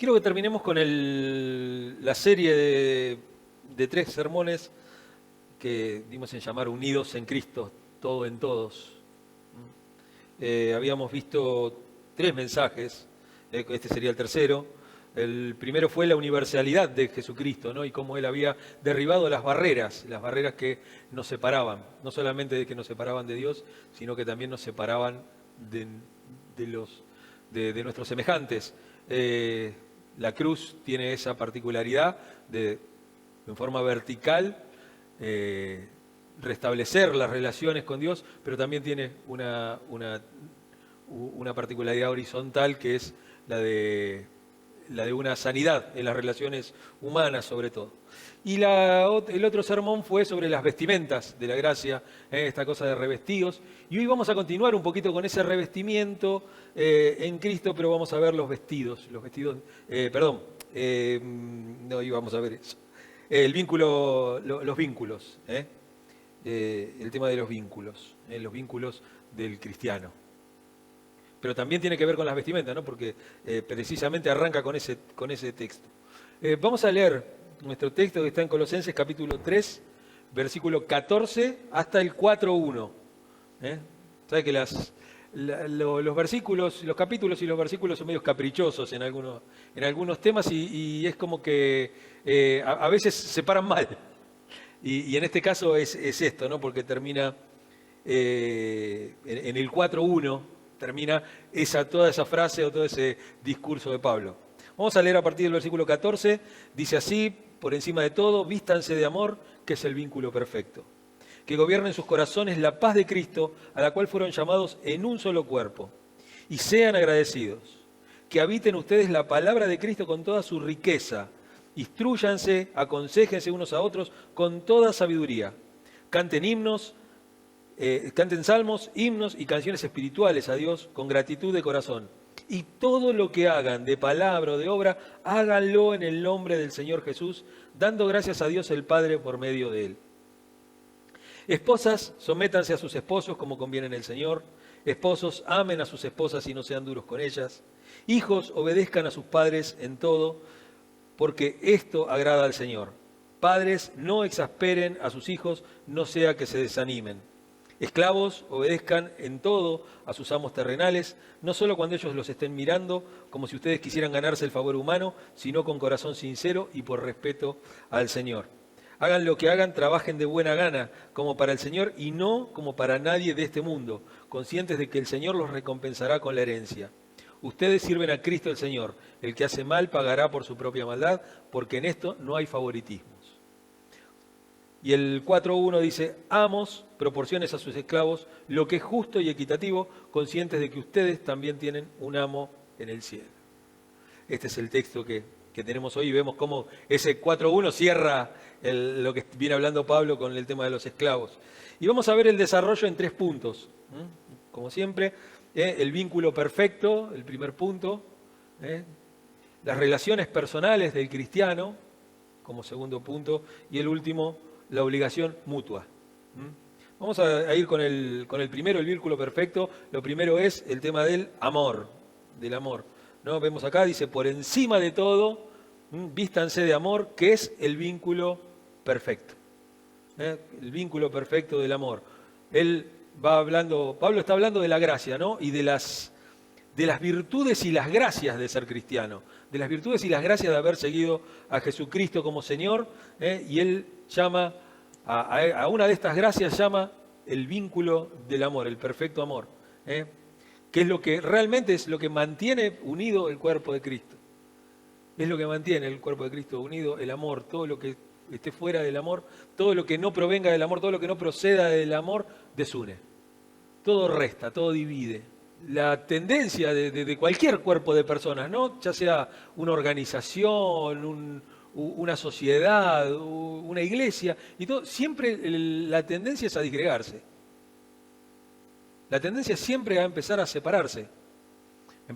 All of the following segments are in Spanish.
Quiero que terminemos con la serie de 3 sermones que dimos en llamar Unidos en Cristo, todo en todos. Habíamos visto 3 mensajes, este sería el tercero. El primero fue la universalidad de Jesucristo, ¿no? Y cómo Él había derribado las barreras que nos separaban, no solamente de que nos separaban de Dios, sino que también nos separaban de nuestros semejantes. La cruz tiene esa particularidad de, en forma vertical, restablecer las relaciones con Dios, pero también tiene una particularidad horizontal que es la de una sanidad en las relaciones humanas sobre todo. Y el otro sermón fue sobre las vestimentas de la gracia, esta cosa de revestidos. Y hoy vamos a continuar un poquito con ese revestimiento en Cristo, pero vamos a ver los vestidos, no íbamos a ver eso. El vínculo, los vínculos, el tema de los vínculos del cristiano. Pero también tiene que ver con las vestimentas, ¿no? Porque precisamente arranca con ese texto. Vamos a leer nuestro texto que está en Colosenses capítulo 3, versículo 14 hasta el 4.1. ¿Sabe que los versículos, los capítulos y los versículos son medio caprichosos en algunos temas y es como que a veces se paran mal? Y en este caso es esto, ¿no? Porque termina en el 4.1, termina toda esa frase o todo ese discurso de Pablo. Vamos a leer a partir del versículo 14, dice así: por encima de todo, vístanse de amor, que es el vínculo perfecto. Que gobierne en sus corazones la paz de Cristo, a la cual fueron llamados en un solo cuerpo. Y sean agradecidos. Que habiten ustedes la palabra de Cristo con toda su riqueza. Instrúyanse, aconséjense unos a otros con toda sabiduría. Canten salmos, himnos y canciones espirituales a Dios con gratitud de corazón. Y todo lo que hagan de palabra o de obra, háganlo en el nombre del Señor Jesús, dando gracias a Dios el Padre por medio de Él. Esposas, sométanse a sus esposos como conviene en el Señor. Esposos, amen a sus esposas y no sean duros con ellas. Hijos, obedezcan a sus padres en todo, porque esto agrada al Señor. Padres, no exasperen a sus hijos, no sea que se desanimen. Esclavos, obedezcan en todo a sus amos terrenales, no solo cuando ellos los estén mirando, como si ustedes quisieran ganarse el favor humano, sino con corazón sincero y por respeto al Señor. Hagan lo que hagan, trabajen de buena gana, como para el Señor y no como para nadie de este mundo, conscientes de que el Señor los recompensará con la herencia. Ustedes sirven a Cristo el Señor. El que hace mal pagará por su propia maldad, porque en esto no hay favoritismos. Y el 4.1 dice: amos, proporciones a sus esclavos lo que es justo y equitativo, conscientes de que ustedes también tienen un amo en el cielo. Este es el texto que tenemos hoy y vemos cómo ese 4.1 cierra lo que viene hablando Pablo con el tema de los esclavos. Y vamos a ver el desarrollo en 3 puntos. Como siempre, el vínculo perfecto, el primer punto. Las relaciones personales del cristiano, como segundo punto. Y el último, la obligación mutua. Vamos a ir con el primero, el vínculo perfecto. Lo primero es el tema del amor, ¿no? Vemos acá, dice: por encima de todo, vístanse de amor, que es el vínculo perfecto. El vínculo perfecto del amor. Pablo está hablando de la gracia, ¿no? Y de las virtudes y las gracias de ser cristiano, de las virtudes y las gracias de haber seguido a Jesucristo como Señor, y él llama a una de estas gracias, llama el vínculo del amor, el perfecto amor, que es lo que realmente es lo que mantiene unido el cuerpo de Cristo. Es lo que mantiene el cuerpo de Cristo unido, el amor. Todo lo que esté fuera del amor, todo lo que no provenga del amor, todo lo que no proceda del amor, desune. Todo resta, todo divide. La tendencia de cualquier cuerpo de personas, ¿no? Ya sea una organización, una sociedad, una iglesia, y todo, siempre la tendencia es a disgregarse. La tendencia siempre a empezar a separarse.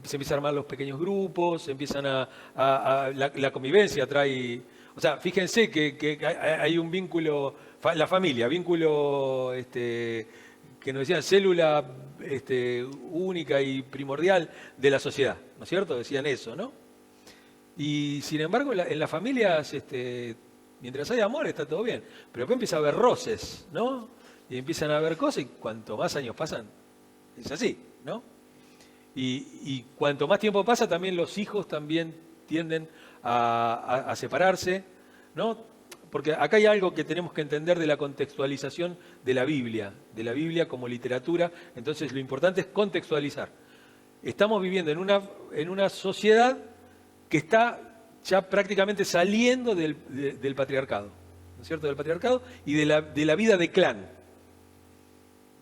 Se empiezan a armar los pequeños grupos, la convivencia trae... O sea, fíjense que hay un vínculo, la familia, vínculo que nos decían célula única y primordial de la sociedad, ¿no es cierto? Decían eso, ¿no? Y sin embargo, en las familias, mientras hay amor, está todo bien. Pero después empieza a haber roces, ¿no? Y empiezan a haber cosas, y cuanto más años pasan, es así, ¿no? Y cuanto más tiempo pasa, también los hijos también tienden a separarse, ¿no? Porque acá hay algo que tenemos que entender de la contextualización de la Biblia como literatura. Entonces lo importante es contextualizar. Estamos viviendo en una sociedad que está ya prácticamente saliendo del patriarcado, ¿no es cierto? Del patriarcado y de la vida de clan.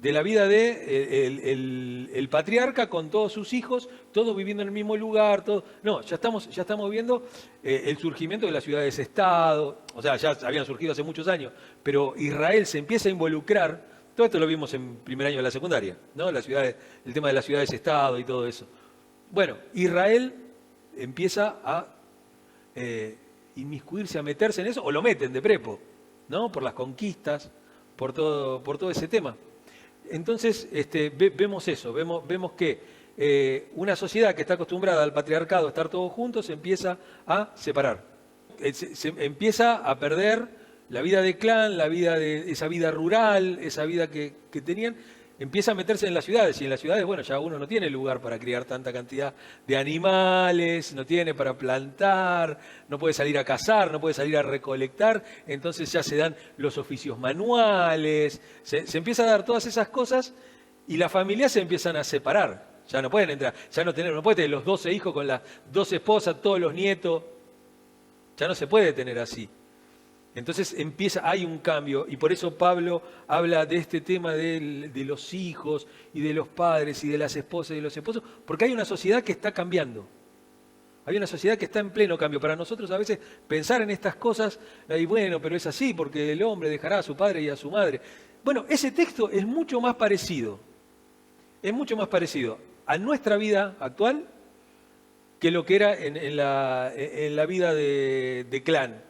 De la vida de el patriarca con todos sus hijos, todos viviendo en el mismo lugar, todo. No, ya estamos viendo el surgimiento de las ciudades-estado, o sea, ya habían surgido hace muchos años, pero Israel se empieza a involucrar, todo esto lo vimos en primer año de la secundaria, ¿no? El tema de las ciudades-estado y todo eso. Bueno, Israel empieza a inmiscuirse, a meterse en eso, o lo meten de prepo, ¿no? Por las conquistas, por todo ese tema. Entonces vemos eso, vemos que una sociedad que está acostumbrada al patriarcado, a estar todos juntos, se empieza a separar. Se empieza a perder la vida de clan, esa vida rural, esa vida que tenían, empieza a meterse en las ciudades. Y en las ciudades, bueno, ya uno no tiene lugar para criar tanta cantidad de animales, no tiene para plantar, no puede salir a cazar, no puede salir a recolectar. Entonces ya se dan los oficios manuales, se empieza a dar todas esas cosas y las familias se empiezan a separar. Ya no pueden entrar, no puede tener los 12 hijos con las 12 esposas, todos los nietos. Ya no se puede tener así. Entonces hay un cambio, y por eso Pablo habla de este tema de los hijos y de los padres y de las esposas y de los esposos, porque hay una sociedad que está cambiando. Hay una sociedad que está en pleno cambio. Para nosotros a veces pensar en estas cosas, y bueno, pero es así, porque el hombre dejará a su padre y a su madre. Bueno, ese texto es mucho más parecido a nuestra vida actual que lo que era en la vida de clan.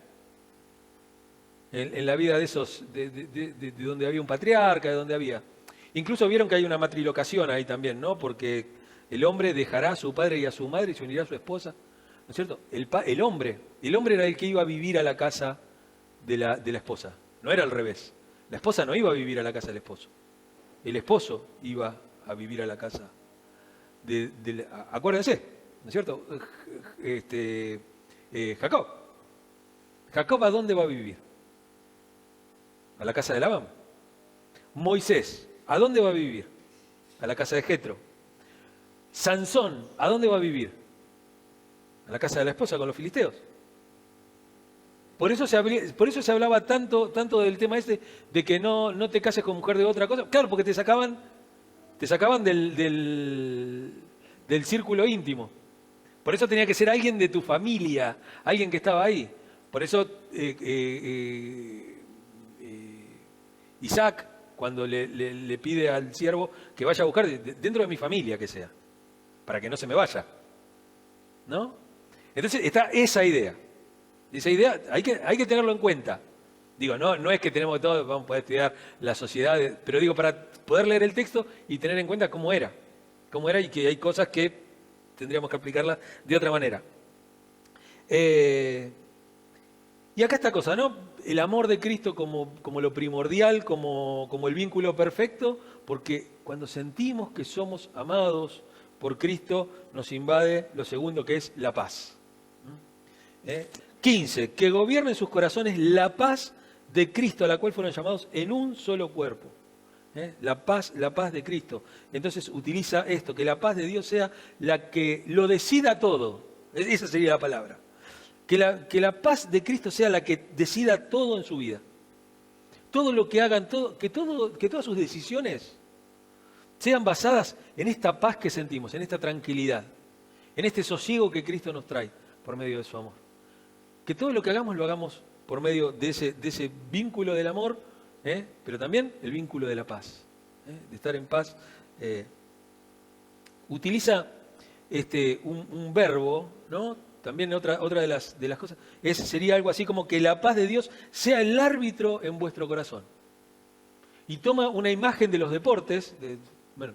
En la vida de esos, de donde había un patriarca, de donde había. Incluso vieron que hay una matrilocación ahí también, ¿no? Porque el hombre dejará a su padre y a su madre y se unirá a su esposa, ¿no es cierto? El hombre era el que iba a vivir a la casa de la esposa, no era al revés. La esposa no iba a vivir a la casa del esposo, el esposo iba a vivir a la casa acuérdense, ¿no es cierto? Jacob. ¿Jacob a dónde va a vivir? A la casa de Labán. Moisés, ¿a dónde va a vivir? A la casa de Jetro. Sansón, ¿a dónde va a vivir? A la casa de la esposa con los filisteos. Por eso se hablaba tanto del tema de que no te cases con mujer de otra cosa. Claro, porque te sacaban del círculo íntimo. Por eso tenía que ser alguien de tu familia, alguien que estaba ahí. Por eso Isaac, cuando le pide al siervo que vaya a buscar dentro de mi familia que sea, para que no se me vaya, ¿no? Entonces está esa idea. Esa idea hay que tenerlo en cuenta. Digo, no es que tenemos todo, vamos a poder estudiar la sociedad, pero digo, para poder leer el texto y tener en cuenta cómo era y que hay cosas que tendríamos que aplicarlas de otra manera. Y acá esta cosa, ¿no? El amor de Cristo como lo primordial, como el vínculo perfecto, porque cuando sentimos que somos amados por Cristo, nos invade lo segundo, que es la paz. 15. Que gobierne en sus corazones la paz de Cristo, a la cual fueron llamados en un solo cuerpo. La paz de Cristo. Entonces utiliza esto, que la paz de Dios sea la que lo decida todo. Esa sería la palabra. Que la paz de Cristo sea la que decida todo en su vida. Todo lo que hagan, que todas sus decisiones sean basadas en esta paz que sentimos, en esta tranquilidad, en este sosiego que Cristo nos trae por medio de su amor. Que todo lo que hagamos lo hagamos por medio de ese vínculo del amor, pero también el vínculo de la paz, de estar en paz. Utiliza un verbo, ¿no? También otra de las cosas sería algo así como que la paz de Dios sea el árbitro en vuestro corazón. Y toma una imagen de los deportes, bueno,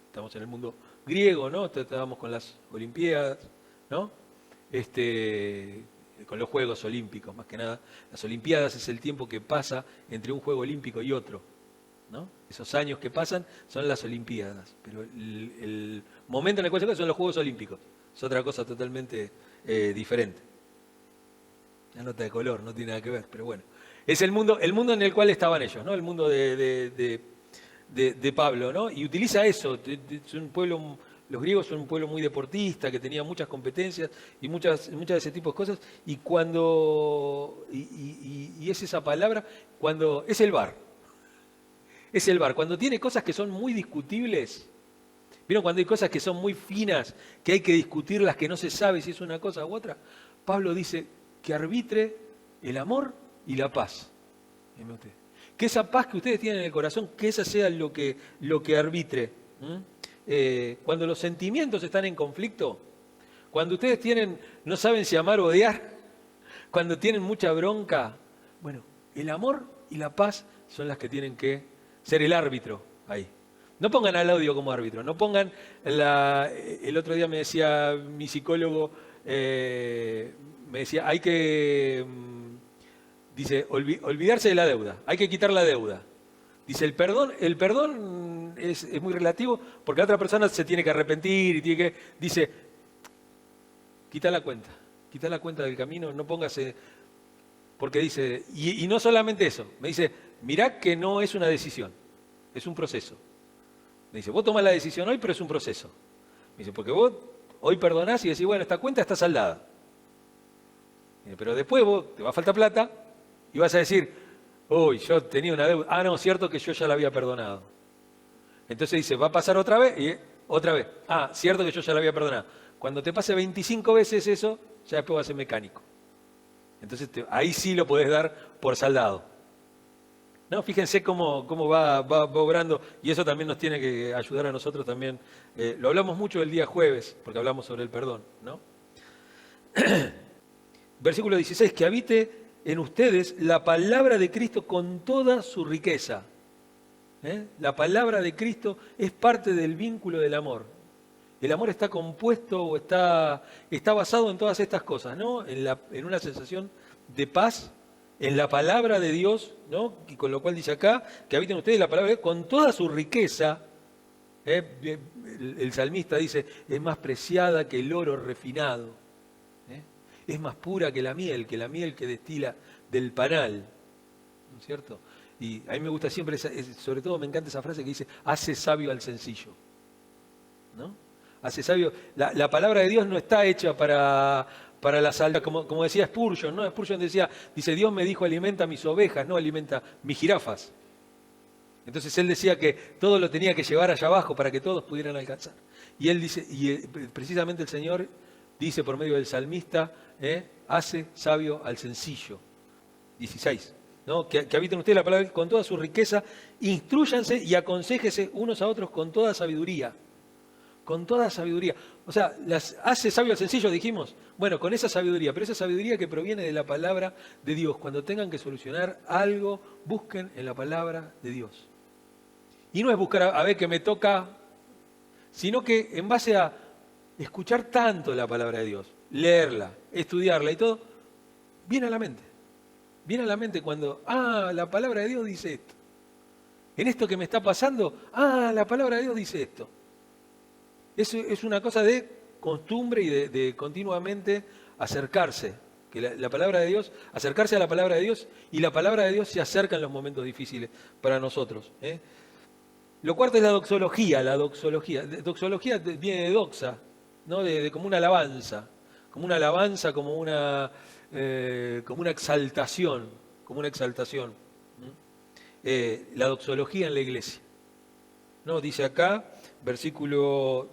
estamos en el mundo griego, ¿no? Estábamos con las Olimpiadas, ¿no? con los Juegos Olímpicos, más que nada. Las Olimpiadas es el tiempo que pasa entre un Juego Olímpico y otro, ¿no? Esos años que pasan son las Olimpiadas, pero el momento en el cual se juega son los Juegos Olímpicos. Es otra cosa totalmente diferente. La nota de color no tiene nada que ver, pero bueno. Es el mundo en el cual estaban ellos, ¿no? El mundo de Pablo, ¿no? Y utiliza eso. Es un pueblo, los griegos son un pueblo muy deportista, que tenía muchas competencias y muchas de ese tipo de cosas. Y cuando y es esa palabra, cuando es el VAR. Es el VAR. Cuando tiene cosas que son muy discutibles, ¿vieron? Cuando hay cosas que son muy finas, que hay que discutirlas, que no se sabe si es una cosa u otra, Pablo dice que arbitre el amor y la paz. Que esa paz que ustedes tienen en el corazón, que esa sea lo que arbitre. Cuando los sentimientos están en conflicto, cuando ustedes no saben si amar o odiar, cuando tienen mucha bronca, bueno, el amor y la paz son las que tienen que ser el árbitro ahí. No pongan al odio como árbitro, no pongan el otro día me decía mi psicólogo, me decía, hay que, dice, olvidarse de la deuda, hay que quitar la deuda. Dice, el perdón es muy relativo porque la otra persona se tiene que arrepentir y tiene que, dice, quita la cuenta del camino, no póngase, porque dice, y no solamente eso, me dice, mirá que no es una decisión, es un proceso. Me dice, vos tomás la decisión hoy, pero es un proceso. Me dice, porque vos hoy perdonás y decís, bueno, esta cuenta está saldada. Pero después vos te va a faltar plata y vas a decir, uy, yo tenía una deuda. Ah, no, cierto que yo ya la había perdonado. Entonces dice, va a pasar otra vez y otra vez. Ah, cierto que yo ya la había perdonado. Cuando te pase 25 veces eso, ya después vas a ser mecánico. Entonces ahí sí lo podés dar por saldado. No, fíjense cómo va obrando, y eso también nos tiene que ayudar a nosotros también. Lo hablamos mucho el día jueves, porque hablamos sobre el perdón, ¿no? Versículo 16, que habite en ustedes la palabra de Cristo con toda su riqueza. La palabra de Cristo es parte del vínculo del amor. El amor está compuesto o está basado en todas estas cosas, ¿no? En una sensación de paz, en la palabra de Dios, ¿no? Y con lo cual dice acá, que habiten ustedes la palabra de Dios con toda su riqueza. El salmista dice, es más preciada que el oro refinado. Es más pura que la miel que destila del panal. ¿No es cierto? Y a mí me gusta siempre, sobre todo me encanta esa frase que dice, hace sabio al sencillo. ¿No? Hace sabio. La palabra de Dios no está hecha para la salda, como decía Spurgeon, ¿no? Spurgeon dice, Dios me dijo, alimenta mis ovejas, no alimenta mis jirafas. Entonces él decía que todo lo tenía que llevar allá abajo para que todos pudieran alcanzar. Y él dice, precisamente el Señor dice por medio del salmista, hace sabio al sencillo. 16. ¿No? Que habiten ustedes la palabra con toda su riqueza, instrúyanse y aconséjese unos a otros con toda sabiduría. Con toda sabiduría. O sea, hace sabio al sencillo, dijimos. Bueno, con esa sabiduría, pero esa sabiduría que proviene de la palabra de Dios. Cuando tengan que solucionar algo, busquen en la palabra de Dios. Y no es buscar a ver qué me toca, sino que en base a escuchar tanto la palabra de Dios, leerla, estudiarla y todo, viene a la mente. Viene a la mente cuando, la palabra de Dios dice esto. En esto que me está pasando, la palabra de Dios dice esto. Es una cosa de costumbre y de continuamente acercarse. Que la palabra de Dios, acercarse a la palabra de Dios, y la palabra de Dios se acerca en los momentos difíciles para nosotros. Lo cuarto es la doxología. La doxología viene de doxa, ¿no? De como una alabanza. Como una alabanza, como una exaltación. Como una exaltación. La doxología en la iglesia. ¿No? Dice acá, versículo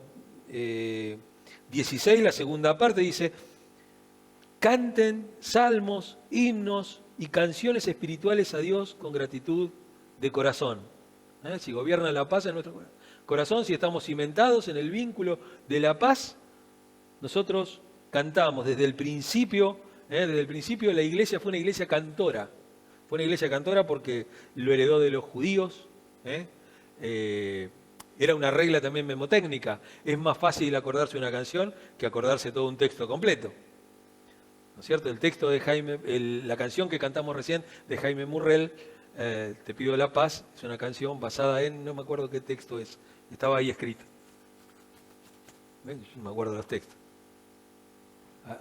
16, la segunda parte, dice, canten salmos, himnos y canciones espirituales a Dios con gratitud de corazón. Si gobierna la paz en nuestro corazón, si estamos cimentados en el vínculo de la paz, nosotros cantamos desde el principio. Desde el principio la iglesia fue una iglesia cantora. Fue una iglesia cantora porque lo heredó de los judíos. Era una regla también memotécnica. Es más fácil acordarse una canción que acordarse todo un texto completo. ¿no es cierto? El texto de Jaime, la canción que cantamos recién de Jaime Murrell, Te pido la paz, es una canción basada en, no me acuerdo qué texto es, estaba ahí escrito. ¿Ven? Yo no me acuerdo los textos.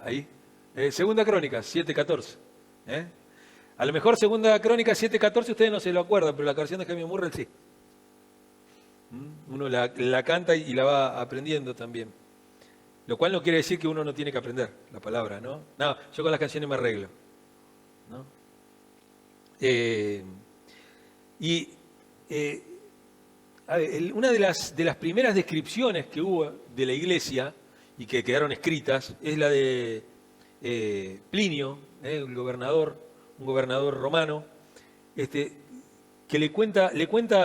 Ahí. Segunda Crónica, 7:14. A lo mejor Segunda Crónica 7:14 ustedes no se lo acuerdan, pero la canción de Jaime Murrell sí. Uno la canta y la va aprendiendo también. Lo cual no quiere decir que uno no tiene que aprender la palabra, ¿no? No, yo con las canciones me arreglo, ¿no? Una de las primeras descripciones que hubo de la iglesia y que quedaron escritas es la de Plinio, un gobernador romano, que le cuenta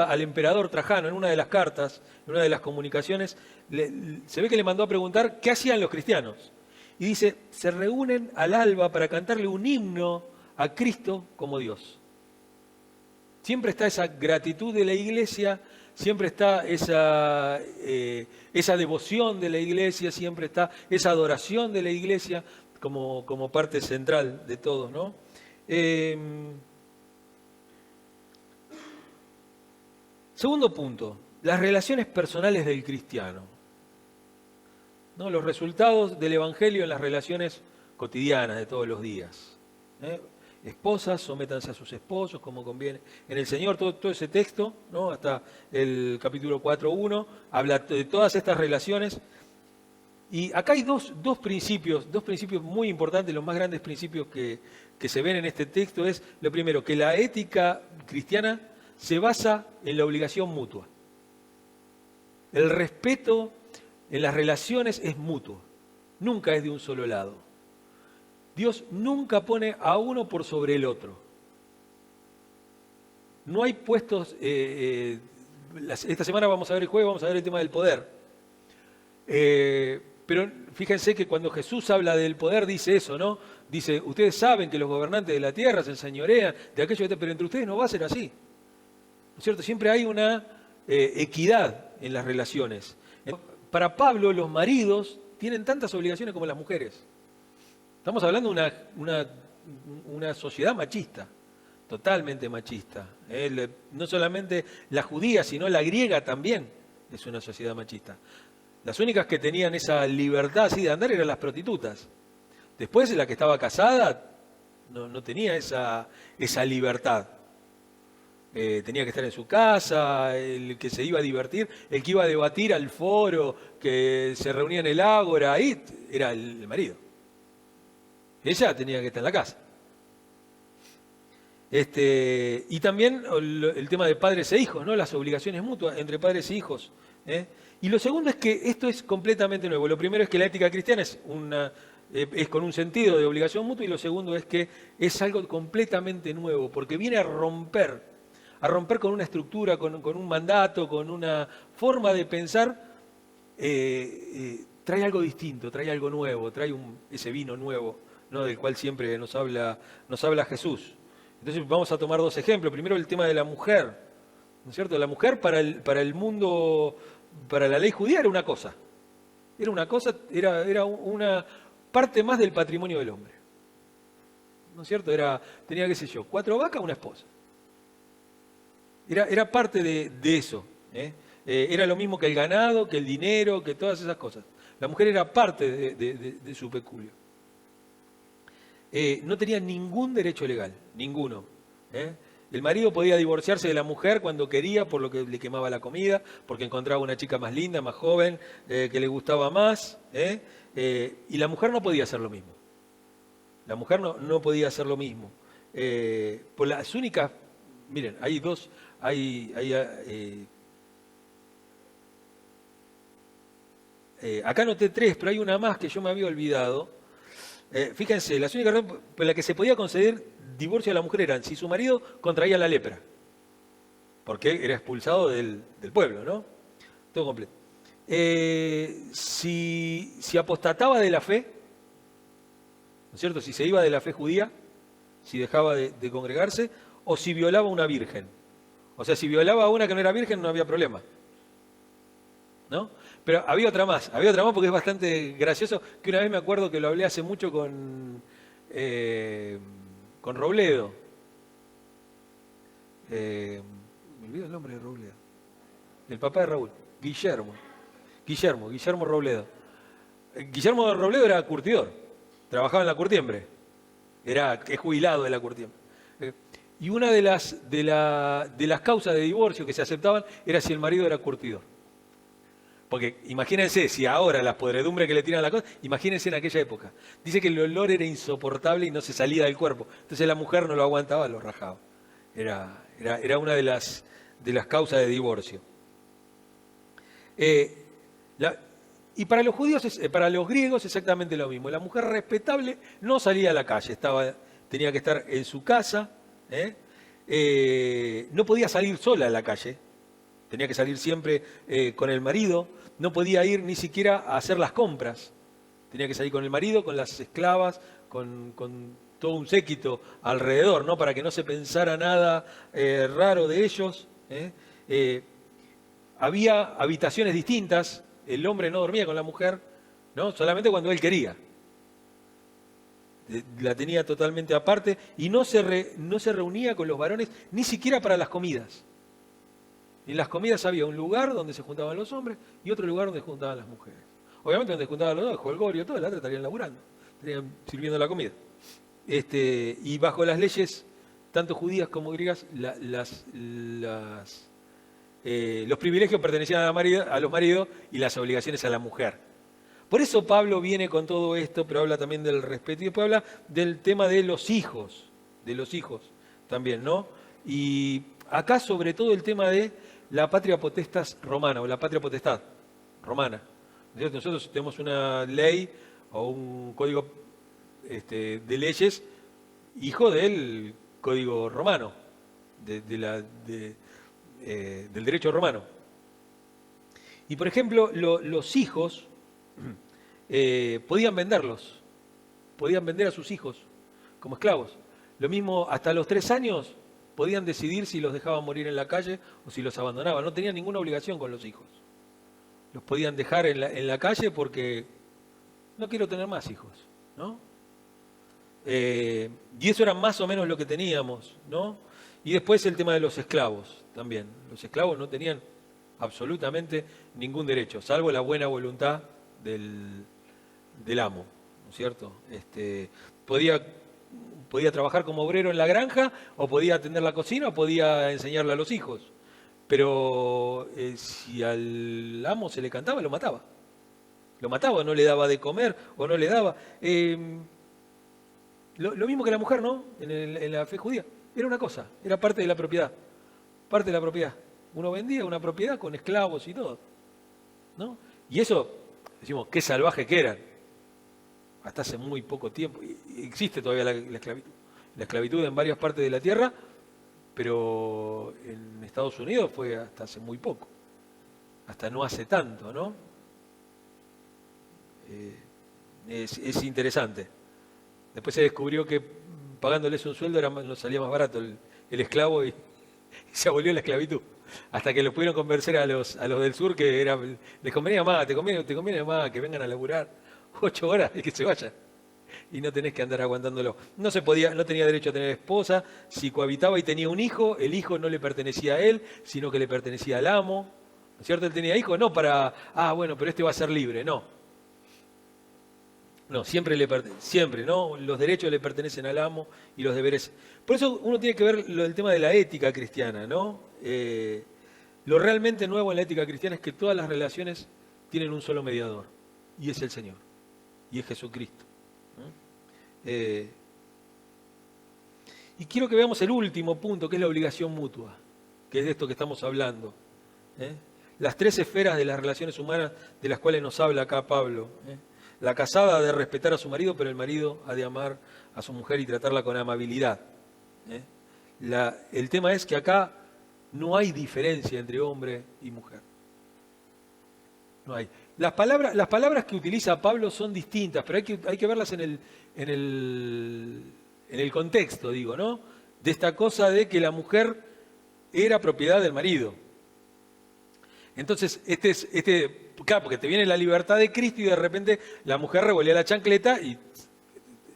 al emperador Trajano en una de las cartas, en una de las comunicaciones, se ve que le mandó a preguntar qué hacían los cristianos. Y dice, se reúnen al alba para cantarle un himno a Cristo como Dios. Siempre está esa gratitud de la iglesia, siempre está esa devoción de la iglesia, siempre está esa adoración de la iglesia como parte central de todo, ¿no? Segundo punto, las relaciones personales del cristiano, ¿no? Los resultados del Evangelio en las relaciones cotidianas de todos los días. Esposas, sométanse a sus esposos como conviene en el Señor. Todo ese texto, ¿no? Hasta el capítulo 4:1, habla de todas estas relaciones. Y acá hay dos principios muy importantes, los más grandes principios que se ven en este texto es, lo primero, que la ética cristiana se basa en la obligación mutua. El respeto en las relaciones es mutuo, nunca es de un solo lado. Dios nunca pone a uno por sobre el otro. No hay puestos, esta semana vamos a ver el jueves, vamos a ver el tema del poder. Pero fíjense que cuando Jesús habla del poder dice eso, ¿no? Dice, ustedes saben que los gobernantes de la tierra se enseñorean de aquello, pero entre ustedes no va a ser así. ¿No es cierto? Siempre hay una equidad en las relaciones. Para Pablo, los maridos tienen tantas obligaciones como las mujeres. Estamos hablando de una sociedad machista, totalmente machista. No solamente la judía, sino la griega también es una sociedad machista. Las únicas que tenían esa libertad así de andar eran las prostitutas. Después, la que estaba casada no tenía esa libertad. Tenía que estar en su casa, el que se iba a divertir, el que iba a debatir al foro, que se reunía en el ágora, ahí era el marido. Ella tenía que estar en la casa. Y también el tema de padres e hijos, ¿no? Las obligaciones mutuas entre padres e hijos. Y lo segundo es que esto es completamente nuevo. Lo primero es que la ética cristiana es con un sentido de obligación mutua, y lo segundo es que es algo completamente nuevo, porque viene a romper con una estructura, con un mandato, con una forma de pensar. Trae algo distinto, trae algo nuevo, trae ese vino nuevo, ¿no? Del cual siempre nos habla Jesús. Entonces vamos a tomar dos ejemplos. Primero el tema de la mujer, ¿no es cierto? La mujer para el mundo, para la ley judía era una cosa. Era una parte más del patrimonio del hombre. ¿No es cierto? Tenía, qué sé yo, 4 vacas, una esposa. Era parte de eso. Era lo mismo que el ganado, que el dinero, que todas esas cosas. La mujer era parte de su peculio. No tenía ningún derecho legal, ninguno. El marido podía divorciarse de la mujer cuando quería, por lo que le quemaba la comida, porque encontraba una chica más linda, más joven, que le gustaba más. Y la mujer no podía hacer lo mismo. La mujer no podía hacer lo mismo. Por las únicas, miren, hay dos, acá anoté 3, pero hay una más que yo me había olvidado. Fíjense, las únicas razones por las que se podía conceder divorcio a la mujer eran si su marido contraía la lepra, porque era expulsado del pueblo, ¿no? Todo completo. Si apostataba de la fe, ¿no es cierto? Si se iba de la fe judía, si dejaba de congregarse, o si violaba a una virgen. O sea, si violaba a una que no era virgen no había problema, ¿no? Pero había otra más porque es bastante gracioso, que una vez me acuerdo que lo hablé hace mucho con con Robledo. Me olvido el nombre de Robledo. El papá de Raúl, Guillermo Robledo. Guillermo Robledo era curtidor, trabajaba en la curtiembre, es jubilado de la curtiembre. Y una de las causas de divorcio que se aceptaban era si el marido era curtidor. Porque imagínense, si ahora las podredumbres que le tiran a la cosa, imagínense en aquella época. Dice que el olor era insoportable y no se salía del cuerpo. Entonces la mujer no lo aguantaba, lo rajaba. Era una de las causas de divorcio. Y para los judíos, para los griegos exactamente lo mismo. La mujer respetable no salía a la calle, tenía que estar en su casa, no podía salir sola a la calle, tenía que salir siempre con el marido, no podía ir ni siquiera a hacer las compras, tenía que salir con el marido, con las esclavas, con todo un séquito alrededor, ¿no? Para que no se pensara nada raro de ellos. Había habitaciones distintas, el hombre no dormía con la mujer, ¿no? Solamente cuando él quería. La tenía totalmente aparte y no se reunía con los varones ni siquiera para las comidas. En las comidas había un lugar donde se juntaban los hombres y otro lugar donde se juntaban las mujeres. Obviamente donde se juntaban los dos, el jolgorio, todo, la otra estarían laburando, estarían sirviendo la comida. Y bajo las leyes, tanto judías como griegas, los privilegios pertenecían a los maridos y las obligaciones a la mujer. Por eso Pablo viene con todo esto, pero habla también del respeto y después habla del tema de los hijos también, ¿no? Y acá sobre todo el tema de la patria potestas romana o la patria potestad romana. Nosotros tenemos una ley o un código de leyes hijo del código romano, del derecho romano. Y por ejemplo, los hijos podían vender a sus hijos como esclavos. Lo mismo, hasta los 3 años podían decidir si los dejaban morir en la calle o si los abandonaban. No tenían ninguna obligación con los hijos. Los podían dejar en la calle porque no quiero tener más hijos, ¿no? Y eso era más o menos lo que teníamos, ¿no? Y después el tema de los esclavos también. Los esclavos no tenían absolutamente ningún derecho, salvo la buena voluntad del amo, ¿no es cierto? Podía trabajar como obrero en la granja, o podía atender la cocina, o podía enseñarle a los hijos. Pero si al amo se le cantaba, lo mataba. Lo mataba, no le daba de comer, o no le daba. Lo mismo que la mujer, ¿no? En la fe judía. Era una cosa, era parte de la propiedad. Parte de la propiedad. Uno vendía una propiedad con esclavos y todo, ¿no? Y eso, decimos, qué salvaje que eran. Hasta hace muy poco tiempo. Existe todavía la esclavitud. La esclavitud en varias partes de la tierra, pero en Estados Unidos fue hasta hace muy poco. Hasta no hace tanto, ¿no? Es interesante. Después se descubrió que pagándoles un sueldo nos salía más barato el esclavo y se abolió la esclavitud. Hasta que los pudieron convencer a los del sur que les convenía más, te conviene más que vengan a laburar 8 horas y que se vayan. Y no tenés que andar aguantándolo. No tenía derecho a tener esposa. Si cohabitaba y tenía un hijo, el hijo no le pertenecía a él, sino que le pertenecía al amo. ¿No es cierto? Él tenía hijos, no para, bueno, pero este va a ser libre, no. No, siempre, ¿no? Los derechos le pertenecen al amo y los deberes. Por eso uno tiene que ver el tema de la ética cristiana, ¿no? Lo realmente nuevo en la ética cristiana es que todas las relaciones tienen un solo mediador, y es el Señor, y es Jesucristo. Y quiero que veamos el último punto, que es la obligación mutua, que es de esto que estamos hablando. Las 3 esferas de las relaciones humanas de las cuales nos habla acá Pablo. La casada ha de respetar a su marido, pero el marido ha de amar a su mujer y tratarla con amabilidad. El tema es que acá no hay diferencia entre hombre y mujer. No hay. Las palabras que utiliza Pablo son distintas, pero hay que verlas en el contexto, digo, ¿no? De esta cosa de que la mujer era propiedad del marido. Entonces, claro, porque te viene la libertad de Cristo y de repente la mujer revolea la chancleta y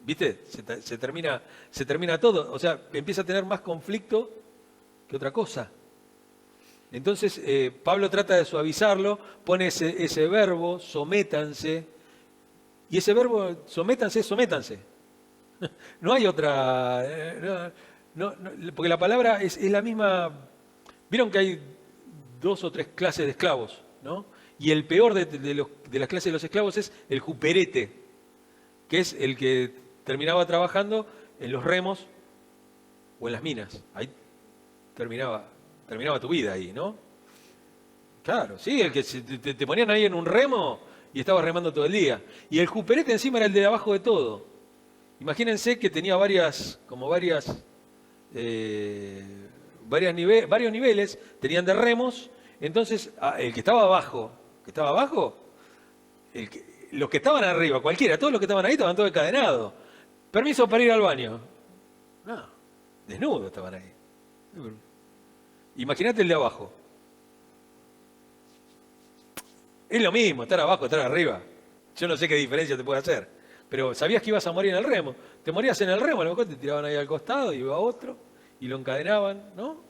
¿viste? Se termina todo. O sea, empieza a tener más conflicto que otra cosa. Entonces, Pablo trata de suavizarlo, pone ese verbo, sométanse, y ese verbo, sométanse. No hay otra... porque la palabra es la misma... Vieron que hay 2 o 3 clases de esclavos, ¿no? Y el peor de las clases de los esclavos es el juperete, que es el que terminaba trabajando en los remos o en las minas. Ahí terminaba tu vida ahí, ¿no? Claro, sí, el que te ponían ahí en un remo y estabas remando todo el día. Y el juperete encima era el de abajo de todo. Imagínense que tenía varios niveles, tenían de remos, entonces el que estaba abajo, los que estaban arriba, cualquiera, todos los que estaban ahí estaban todos encadenados. Permiso para ir al baño. No, desnudos estaban ahí. Imagínate el de abajo. Es lo mismo, estar abajo, estar arriba. Yo no sé qué diferencia te puede hacer. Pero sabías que ibas a morir en el remo. Te morías en el remo, a lo mejor te tiraban ahí al costado y iba otro y lo encadenaban, ¿no?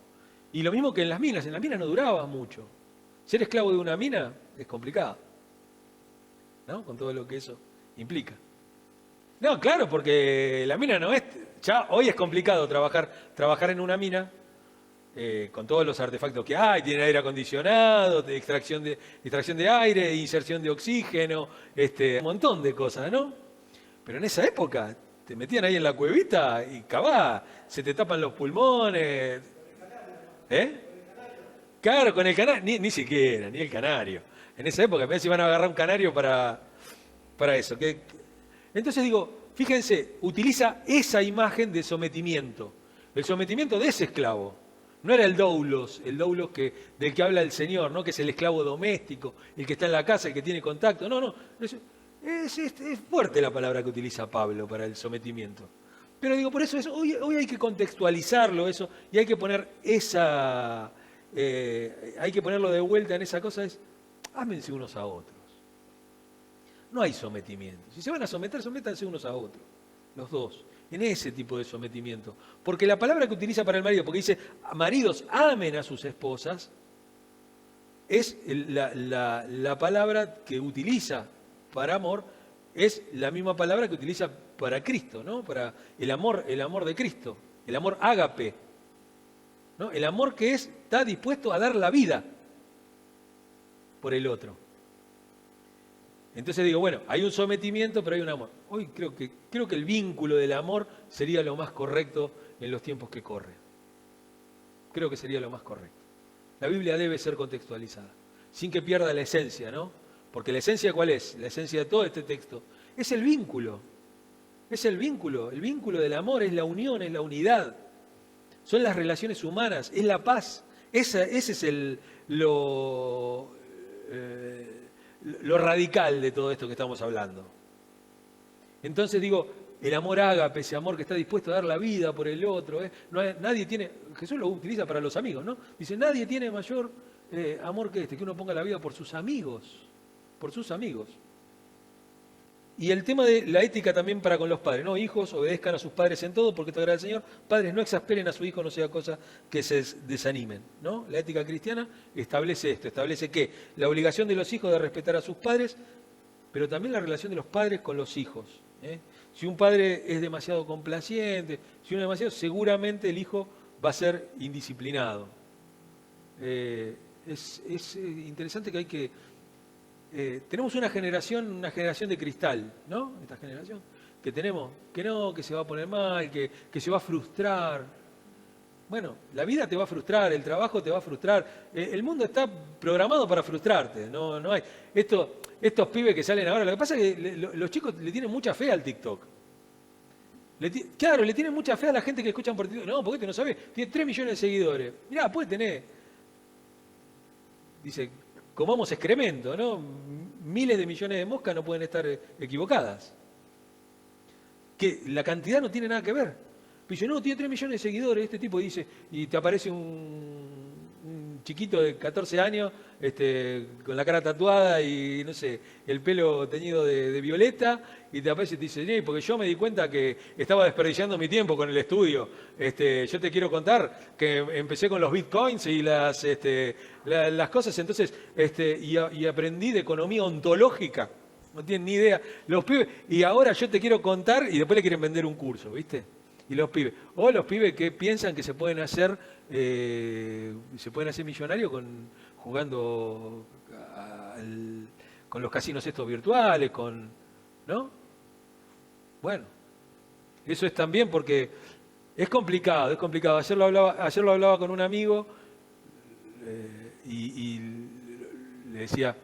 Y lo mismo que en las minas no duraba mucho. Ser esclavo de una mina es complicado, ¿no? Con todo lo que eso implica. No, claro, porque la mina no es... Ya hoy es complicado trabajar en una mina con todos los artefactos que hay, tiene aire acondicionado, de extracción de aire, inserción de oxígeno, un montón de cosas, ¿no? Pero en esa época te metían ahí en la cuevita y cabá, se te tapan los pulmones. ¿Eh? Claro, con el canario, ni siquiera, ni el canario. En esa época, a veces iban a agarrar un canario para eso. Entonces digo, fíjense, utiliza esa imagen de sometimiento. El sometimiento de ese esclavo. No era el doulos del que habla el Señor, ¿no? Que es el esclavo doméstico, el que está en la casa, el que tiene contacto. No. Es fuerte la palabra que utiliza Pablo para el sometimiento. Pero digo, por eso hoy hay que contextualizarlo eso y hay que poner hay que ponerlo de vuelta en esa cosa, es ámense unos a otros. No hay sometimiento. Si se van a someter, sométanse unos a otros, los dos, en ese tipo de sometimiento. Porque la palabra que utiliza para el marido, porque dice, maridos, amen a sus esposas, es la palabra que utiliza para amor, es la misma palabra que utiliza para Cristo, ¿no? Para el amor de Cristo, el amor ágape, ¿no? El amor que está dispuesto a dar la vida por el otro. Entonces digo, bueno, hay un sometimiento, pero hay un amor. Hoy creo que el vínculo del amor sería lo más correcto en los tiempos que corren. Creo que sería lo más correcto. La Biblia debe ser contextualizada, sin que pierda la esencia, ¿no? Porque la esencia, ¿cuál es? La esencia de todo este texto es el vínculo. Es el vínculo. El vínculo del amor es la unión, es la unidad. Son las relaciones humanas, es la paz. Ese es lo radical de todo esto que estamos hablando. Entonces digo, el amor ágape, ese amor que está dispuesto a dar la vida por el otro. Nadie tiene, Jesús lo utiliza para los amigos, ¿no? Dice, nadie tiene mayor amor que que uno ponga la vida por sus amigos. Por sus amigos. Y el tema de la ética también para con los padres, ¿no? Hijos, obedezcan a sus padres en todo porque te agrada el Señor. Padres, no exasperen a su hijo, no sea cosa que se desanimen, ¿no? La ética cristiana establece esto, establece que la obligación de los hijos de respetar a sus padres, pero también la relación de los padres con los hijos, ¿eh? Si un padre es demasiado complaciente, si uno es demasiado, seguramente el hijo va a ser indisciplinado. Es interesante que hay que... tenemos una generación de cristal, ¿no? Esta generación que tenemos, que se va a poner mal, que se va a frustrar. Bueno, la vida te va a frustrar, el trabajo te va a frustrar, el mundo está programado para frustrarte, no hay. Estos pibes que salen ahora, lo que pasa es que los chicos le tienen mucha fe al TikTok. Claro, le tienen mucha fe a la gente que escuchan por TikTok. No, porque tú no sabes, tiene 3 millones de seguidores. Mirá, puede tener. Dice, comamos excremento, ¿no? Miles de millones de moscas no pueden estar equivocadas. Que la cantidad no tiene nada que ver. Dice, no, tiene 3 millones de seguidores este tipo, dice, y te aparece un chiquito de 14 años con la cara tatuada y, no sé, el pelo teñido de violeta, y te aparece y te dice, sí, porque yo me di cuenta que estaba desperdiciando mi tiempo con el estudio. Yo te quiero contar que empecé con los bitcoins y las cosas, entonces, y aprendí de economía ontológica. No tienen ni idea. Los pibes, y ahora yo te quiero contar, y después le quieren vender un curso, ¿viste? Y los pibes. O los pibes que piensan que se pueden hacer millonarios jugando con los casinos estos virtuales, ¿no? Bueno, eso es también porque es complicado, es complicado. Ayer lo hablaba con un amigo y le decía,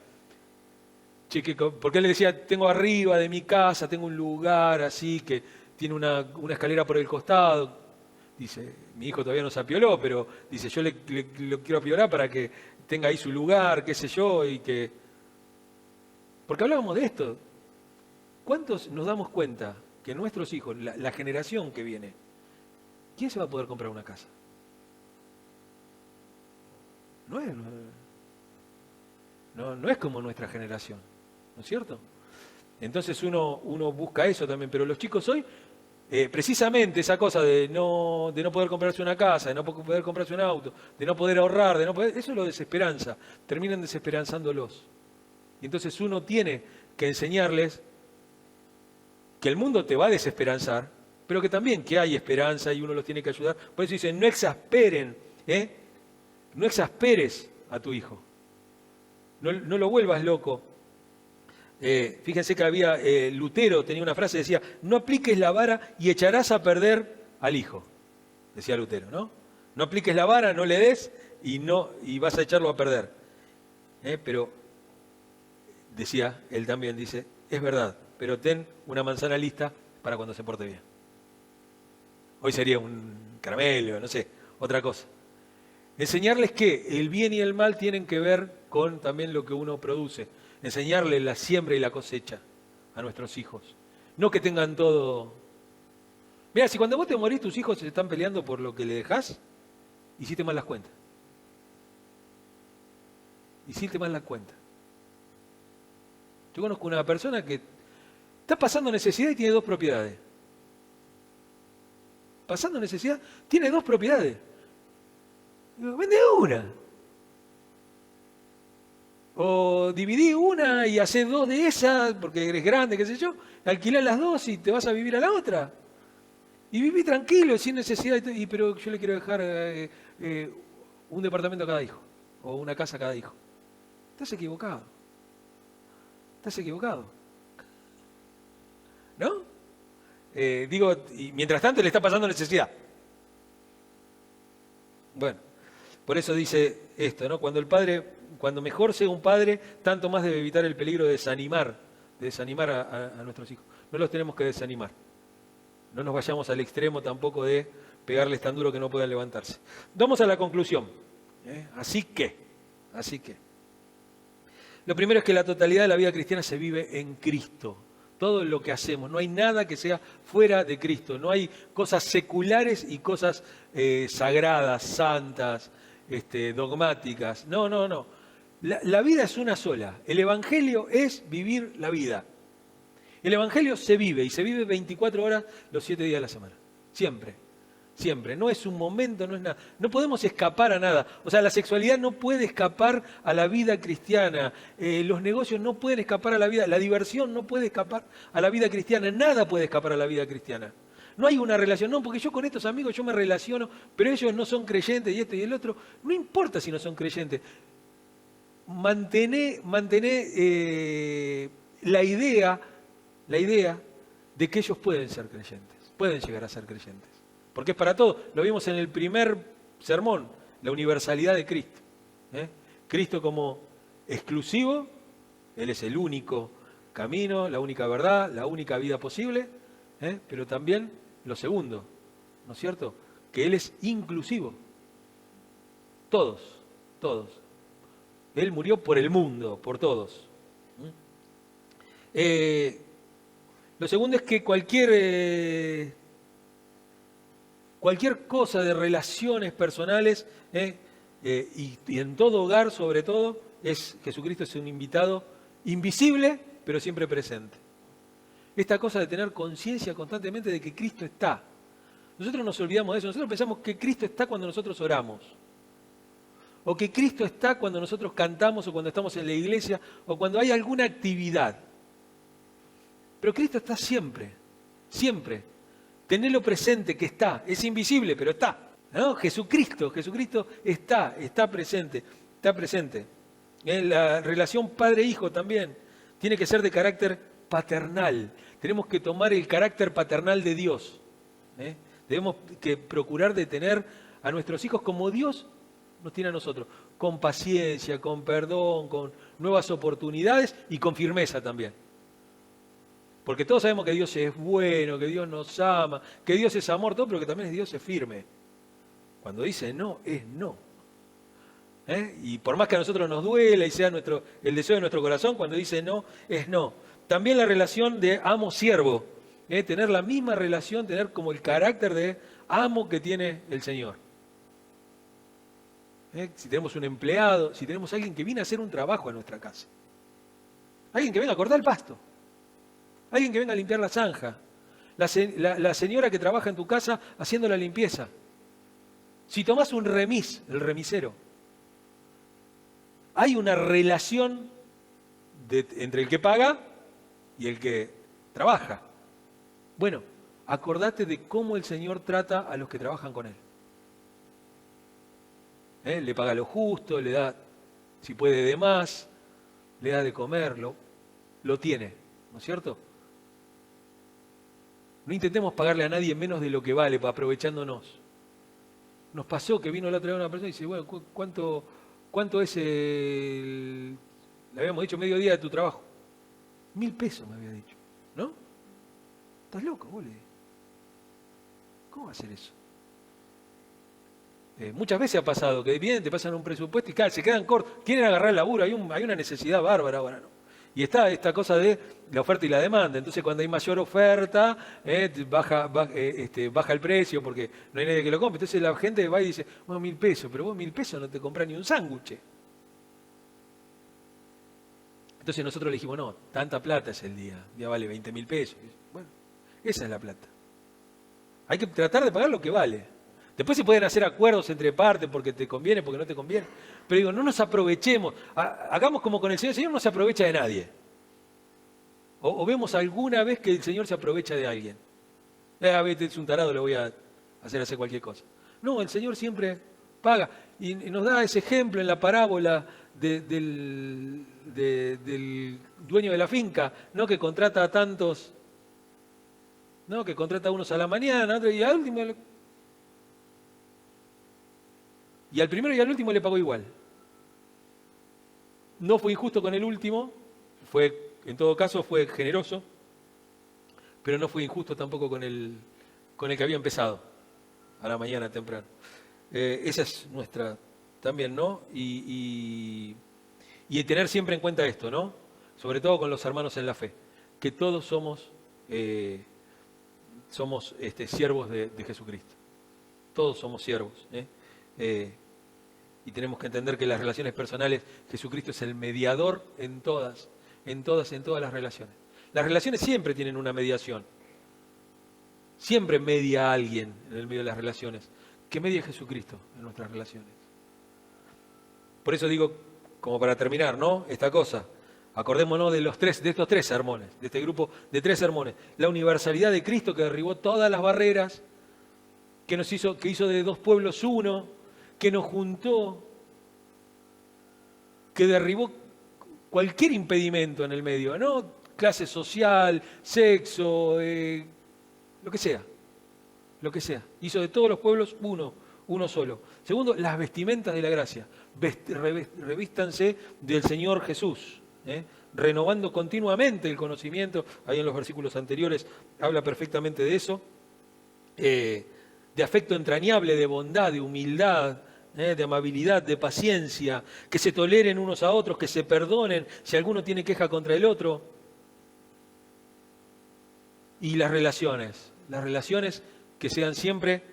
porque él le decía, tengo arriba de mi casa, tengo un lugar así que tiene una escalera por el costado. Dice, mi hijo todavía no se apioló, pero dice, yo lo quiero apiolar para que tenga ahí su lugar, qué sé yo, Porque hablábamos de esto. ¿Cuántos nos damos cuenta que nuestros hijos, la generación que viene, ¿quién se va a poder comprar una casa? No es como nuestra generación, ¿no es cierto? Entonces uno busca eso también, pero los chicos hoy, precisamente esa cosa de no poder comprarse una casa, de no poder comprarse un auto, de no poder ahorrar, eso es lo desesperanza, terminan desesperanzándolos. Y entonces uno tiene que enseñarles que el mundo te va a desesperanzar, pero que también que hay esperanza y uno los tiene que ayudar. Por eso dicen, no exasperen, no exasperes a tu hijo, no lo vuelvas loco. Fíjense que Lutero tenía una frase, decía, no apliques la vara y echarás a perder al hijo, decía Lutero, ¿no? No apliques la vara, no le des y vas a echarlo a perder. Pero, decía, él también dice, es verdad, pero ten una manzana lista para cuando se porte bien. Hoy sería un caramelo, no sé, otra cosa. Enseñarles que el bien y el mal tienen que ver con también lo que uno produce. Enseñarles la siembra y la cosecha a nuestros hijos. No que tengan todo... Mira, si cuando vos te morís tus hijos se están peleando por lo que le dejás, hiciste mal las cuentas. Hiciste mal las cuentas. Yo conozco una persona que está pasando necesidad y tiene 2 propiedades. Pasando necesidad, tiene 2 propiedades. Digo, vende una. O dividí una y hacé 2 de esas, porque eres grande, qué sé yo, alquilá las 2 y te vas a vivir a la otra. Y viví tranquilo, sin necesidad, pero yo le quiero dejar un departamento a cada hijo, o una casa a cada hijo. Estás equivocado. Estás equivocado. ¿No? Y mientras tanto le está pasando necesidad. Bueno, por eso dice esto, ¿no? Cuando mejor sea un padre, tanto más debe evitar el peligro de desanimar a nuestros hijos. No los tenemos que desanimar. No nos vayamos al extremo tampoco de pegarles tan duro que no puedan levantarse. Vamos a la conclusión. Así que, lo primero es que la totalidad de la vida cristiana se vive en Cristo. Todo lo que hacemos, no hay nada que sea fuera de Cristo. No hay cosas seculares y cosas sagradas, santas, dogmáticas. No. La vida es una sola. El Evangelio es vivir la vida. El Evangelio se vive, y se vive 24 horas los 7 días de la semana. Siempre. Siempre. No es un momento, no es nada. No podemos escapar a nada. O sea, la sexualidad no puede escapar a la vida cristiana. Los negocios no pueden escapar a la vida. La diversión no puede escapar a la vida cristiana. Nada puede escapar a la vida cristiana. No hay una relación, no, porque yo con estos amigos yo me relaciono, pero ellos no son creyentes y este y el otro. No importa si no son creyentes. Mantener la idea de que ellos pueden ser creyentes, pueden llegar a ser creyentes. Porque es para todo. Lo vimos en el primer sermón, la universalidad de Cristo. Cristo como exclusivo, Él es el único camino, la única verdad, la única vida posible, pero también lo segundo, ¿no es cierto? Que Él es inclusivo. Todos. Él murió por el mundo, por todos. Lo segundo es que cualquier cosa de relaciones personales y en todo hogar, sobre todo, Jesucristo es un invitado invisible, pero siempre presente. Esta cosa de tener conciencia constantemente de que Cristo está. Nosotros nos olvidamos de eso. Nosotros pensamos que Cristo está cuando nosotros oramos. O que Cristo está cuando nosotros cantamos o cuando estamos en la iglesia o cuando hay alguna actividad. Pero Cristo está siempre, siempre. Tenedlo presente que está. Es invisible, pero está. ¿No? Jesucristo está presente, está presente. La relación padre-hijo también tiene que ser de carácter paternal. Tenemos que tomar el carácter paternal de Dios. Debemos que procurar de tener a nuestros hijos como Dios nos tiene a nosotros, con paciencia, con perdón, con nuevas oportunidades y con firmeza también. Porque todos sabemos que Dios es bueno, que Dios nos ama, que Dios es amor, todo, pero que también Dios es firme. Cuando dice no, es no. Y por más que a nosotros nos duela y sea el deseo de nuestro corazón, cuando dice no, es no. También la relación de amo-siervo. Tener la misma relación, tener como el carácter de amo que tiene el Señor. Si tenemos un empleado, si tenemos alguien que viene a hacer un trabajo a nuestra casa. Alguien que venga a cortar el pasto. Alguien que venga a limpiar la zanja. La señora que trabaja en tu casa haciendo la limpieza. Si tomás un remis, el remisero, hay una relación entre el que paga y el que trabaja. Bueno, acordate de cómo el Señor trata a los que trabajan con Él. Le paga lo justo, le da, si puede, de más, le da de comer, lo tiene, ¿no es cierto? No intentemos pagarle a nadie menos de lo que vale, aprovechándonos. Nos pasó que vino la otra vez una persona y dice, bueno, ¿cuánto es le habíamos dicho, mediodía de tu trabajo? 1.000 pesos me había dicho, ¿no? ¿Estás loco, boludo? ¿Cómo va a ser eso? Muchas veces ha pasado que vienen, te pasan un presupuesto y se quedan cortos, quieren agarrar el laburo, hay una necesidad bárbara ahora, ¿no? Y está esta cosa de la oferta y la demanda. Entonces, cuando hay mayor oferta, baja el precio porque no hay nadie que lo compre. Entonces la gente va y dice, bueno, 1.000 pesos, pero vos 1.000 pesos no te compras ni un sándwich. Entonces nosotros le dijimos, no, tanta plata es el día vale 20.000 pesos. Bueno, esa es la plata. Hay que tratar de pagar lo que vale. Después se pueden hacer acuerdos entre partes porque te conviene, porque no te conviene. Pero digo, no nos aprovechemos. Hagamos como con el Señor. El Señor no se aprovecha de nadie. O vemos alguna vez que el Señor se aprovecha de alguien. A ver, es un tarado, le voy a hacer cualquier cosa. No, el Señor siempre paga. Y nos da ese ejemplo en la parábola del dueño de la finca, ¿no? Que contrata a tantos, ¿no? Que contrata a unos a la mañana, otros, y al último... Y al primero y al último le pagó igual. No fue injusto con el último, en todo caso fue generoso, pero no fue injusto tampoco con el que había empezado, a la mañana temprano. Esa es nuestra también, ¿no? Y tener siempre en cuenta esto, ¿no? Sobre todo con los hermanos en la fe, que todos somos siervos de Jesucristo. Todos somos siervos, y tenemos que entender que las relaciones personales, Jesucristo es el mediador en todas las relaciones. Las relaciones siempre tienen una mediación. Siempre media alguien en el medio de las relaciones. Que medie Jesucristo en nuestras relaciones. Por eso digo, como para terminar, ¿no? Esta cosa. Acordémonos de estos 3 sermones, de este grupo de 3 sermones. La universalidad de Cristo que derribó todas las barreras, que hizo de 2 pueblos uno, que nos juntó, que derribó cualquier impedimento en el medio, ¿no? Clase social, sexo, lo que sea. Hizo de todos los pueblos uno solo. Segundo, las vestimentas de la gracia. Revístanse del Señor Jesús, renovando continuamente el conocimiento. Ahí en los versículos anteriores habla perfectamente de eso. De afecto entrañable, de bondad, de humildad, de amabilidad, de paciencia, que se toleren unos a otros, que se perdonen si alguno tiene queja contra el otro. Y las relaciones que sean siempre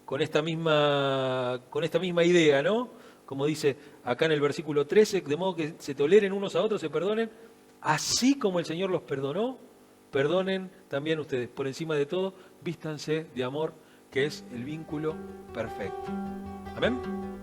con esta misma idea, ¿no? Como dice acá en el versículo 13, de modo que se toleren unos a otros, se perdonen, así como el Señor los perdonó, perdonen también ustedes. Por encima de todo, vístanse de amor, que es el vínculo perfecto. Amén.